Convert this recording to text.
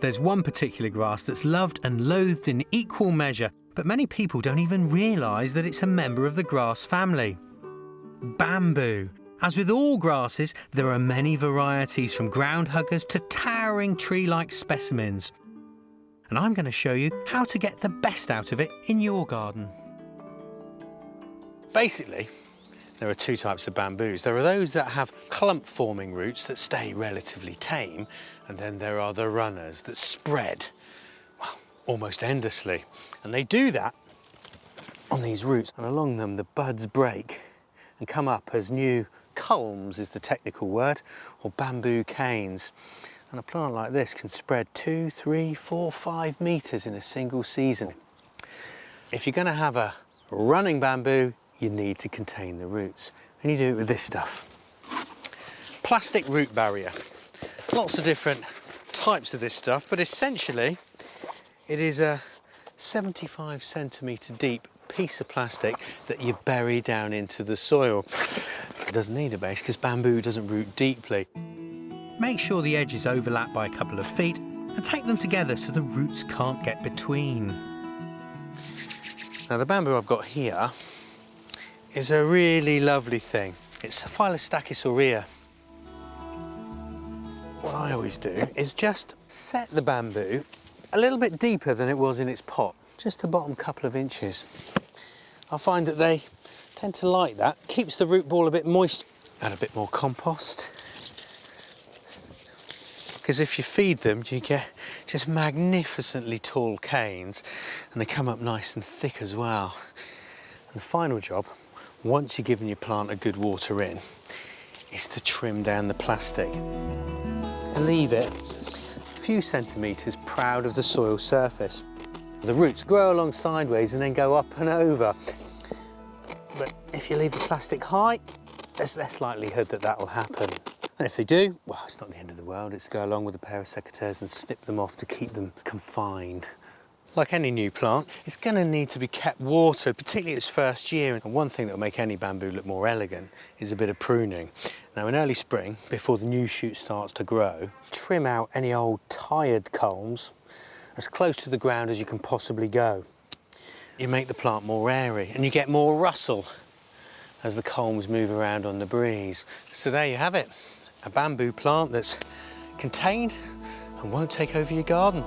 There's one particular grass that's loved and loathed in equal measure, but many people don't even realise that it's a member of the grass family. Bamboo. As with all grasses, there are many varieties from ground huggers to towering tree-like specimens. And I'm going to show you how to get the best out of it in your garden. Basically, there are two types of bamboos. There are those that have clump-forming roots that stay relatively tame, and then there are the runners that spread, well, almost endlessly. And they do that on these roots, and along them the buds break and come up as new culms is the technical word, or bamboo canes. And a plant like this can spread 2, 3, 4, 5 metres in a single season. If you're going to have a running bamboo, you need to contain the roots, and you do it with this stuff. Plastic root barrier. Lots of different types of this stuff, but essentially it is a 75 centimetre deep piece of plastic that you bury down into the soil. It doesn't need a base because bamboo doesn't root deeply. Make sure the edges overlap by a couple of feet and take them together so the roots can't get between. Now the bamboo I've got here is a really lovely thing. It's a Phylostachys aurea. What I always do is just set the bamboo a little bit deeper than it was in its pot, just the bottom couple of inches. I find that they tend to like that. Keeps the root ball a bit moist. Add a bit more compost. Because if you feed them, you get just magnificently tall canes, and they come up nice and thick as well. And the final job, once you've given your plant a good water in, is to trim down the plastic. Leave it a few centimetres proud of the soil surface. The roots grow along sideways and then go up and over. But if you leave the plastic high, there's less likelihood that that will happen. And if they do, well, it's not the end of the world. It's go along with a pair of secateurs and snip them off to keep them confined. Like any new plant, it's going to need to be kept watered, particularly its first year. And one thing that will make any bamboo look more elegant is a bit of pruning. Now, in early spring, before the new shoot starts to grow, trim out any old tired culms as close to the ground as you can possibly go. You make the plant more airy and you get more rustle as the culms move around on the breeze. So there you have it, a bamboo plant that's contained and won't take over your garden.